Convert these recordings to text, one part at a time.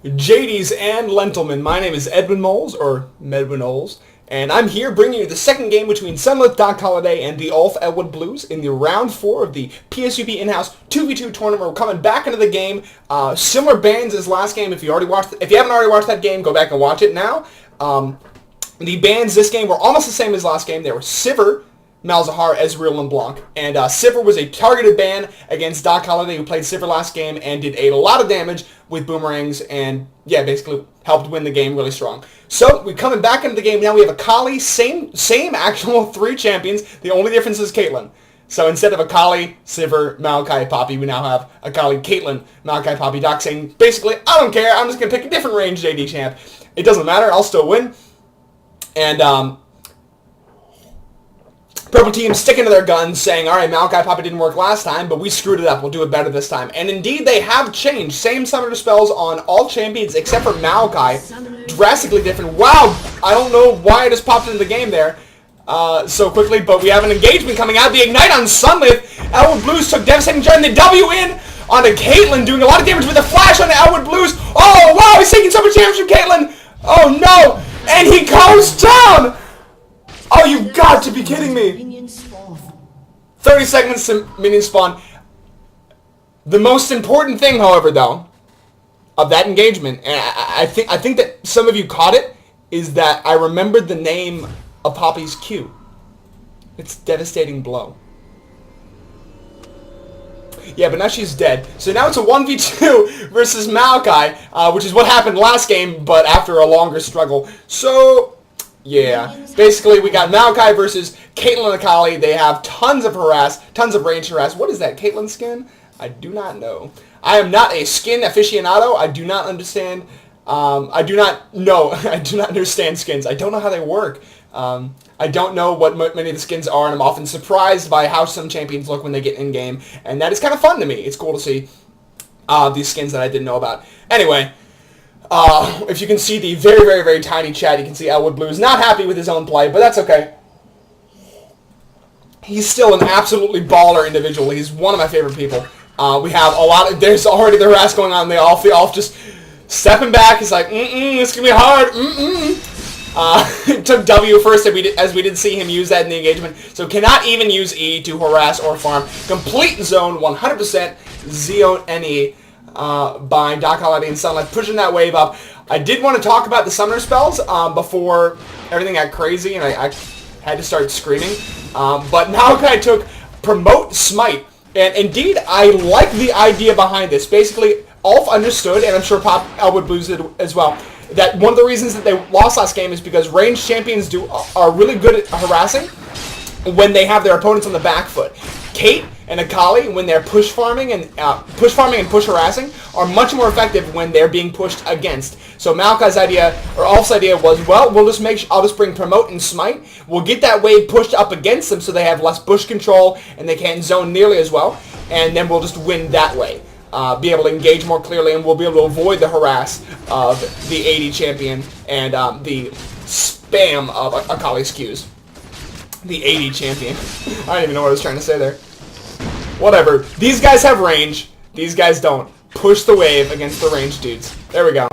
JDs and Lentilman. My name is Edwin Moles, or Medwin Moles, and I'm here bringing you the second game between Sunlith, Doc Holliday, and TheUlf, Elwood Blues in the round 4 of the PSUP in-house 2v2 tournament. We're coming back into the game. Similar bans as last game. If you haven't already watched that game, go back and watch it now. The bans this game were almost the same as last game. They were Sivir, Malzahar, Ezreal, and Blanc. And Sivir was a targeted ban against Doc Holliday, who played Sivir last game and did a lot of damage with boomerangs and, yeah, basically helped win the game really strong. So, we're coming back into the game now. We have Akali, same actual 3 champions. The only difference is Caitlyn. So, instead of Akali, Sivir, Maokai, Poppy, we now have Akali, Caitlyn, Maokai, Poppy, Doc saying, basically, I don't care, I'm just going to pick a different range JD champ. It doesn't matter, I'll still win. And, Purple team sticking to their guns, saying, alright, Maokai Poppy didn't work last time, but we screwed it up. We'll do it better this time. And indeed, they have changed. Same summoner spells on all champions except for Maokai. Drastically different. Wow! I don't know why I just popped into the game there so quickly, but we have an engagement coming out. The Ignite on Sunlith. Elwood Blues took devastating turn. The W in onto Caitlyn, doing a lot of damage with a flash on the Elwood Blues. Oh, wow! He's taking so much damage from Caitlyn! Oh, no! And he goes down! Oh, you've got to be kidding me! 30 seconds to minion spawn. The most important thing, however, though, of that engagement, and I think that some of you caught it, is that I remembered the name of Poppy's Q. It's Devastating Blow. Yeah, but now she's dead. So now it's a 1v2 versus Maokai, which is what happened last game, but after a longer struggle. So, yeah. Basically, we got Maokai versus Caitlyn and Akali. They have tons of range harass. What is that, Caitlyn skin? I do not know. I am not a skin aficionado. I do not understand. I do not understand skins. I don't know how they work. I don't know what many of the skins are, and I'm often surprised by how some champions look when they get in-game, and that is kind of fun to me. It's cool to see these skins that I didn't know about. Anyway, if you can see the very, very, very tiny chat, you can see Elwood Blues not happy with his own play, but that's okay. He's still an absolutely baller individual. He's one of my favorite people. We have a lot of, there's already the harass going on. The elf just stepping back. He's like, it's going to be hard. It took W first, as we did see him use that in the engagement. So cannot even use E to harass or farm. Complete zone, 100% Zeo NE by Doc Holliday and Sunlith, pushing that wave up. I did want to talk about the summoner spells before everything got crazy and I had to start screaming. But Maokai took Promote Smite. And indeed, I like the idea behind this. Basically, Ulf understood, and I'm sure Elwood Blues did as well, that one of the reasons that they lost last game is because ranged champions are really good at harassing when they have their opponents on the back foot. Kate and Akali, when they're push farming and push harassing, are much more effective when they're being pushed against. So Maokai's idea, or Ulf's idea, was, well, I'll just bring Promote and Smite. We'll get that wave pushed up against them so they have less bush control and they can't zone nearly as well, and then we'll just win that way. Be able to engage more clearly, and we'll be able to avoid the harass of the AD champion and the spam of Akali's Qs. The AD champion. I don't even know what I was trying to say there. Whatever. These guys have range. These guys don't. Push the wave against the range dudes. There we go.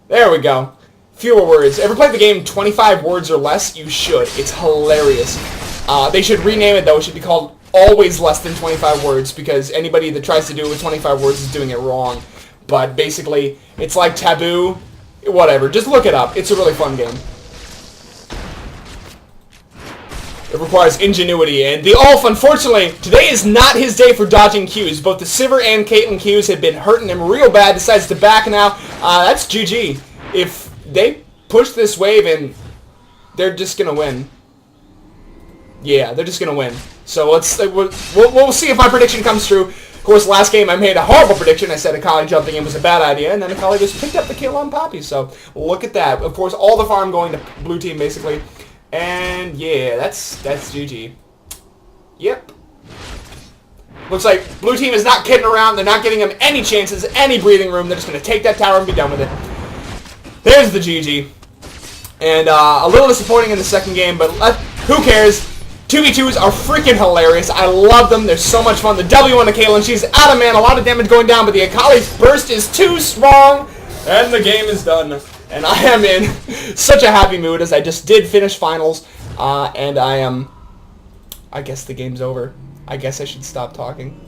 There we go. Fewer words. Ever played the game 25 words or less? You should. It's hilarious. They should rename it, though. It should be called Always Less Than 25 Words, because anybody that tries to do it with 25 words is doing it wrong. But basically, it's like Taboo. Whatever. Just look it up. It's a really fun game. It requires ingenuity, and the Ulf, unfortunately, today is not his day for dodging Qs. Both the Sivir and Caitlyn Qs have been hurting him real bad, decides to back now. That's GG. If they push this wave in, they're just going to win. Yeah, they're just going to win. So we'll see if my prediction comes true. Of course, last game I made a horrible prediction. I said Akali jumping in was a bad idea, and then Akali just picked up the kill on Poppy. So look at that. Of course, all the farm going to blue team, basically. And yeah, that's GG. Yep. Looks like blue team is not kidding around. They're not giving him any chances, any breathing room. They're just going to take that tower and be done with it. There's the GG. And a little disappointing in the second game, but who cares? 2v2s are freaking hilarious. I love them. They're so much fun. The W on the Caitlyn, she's out of mana. A lot of damage going down, but the Akali's burst is too strong. And the game is done. And I am in such a happy mood as I just did finish finals. And I guess the game's over. I guess I should stop talking.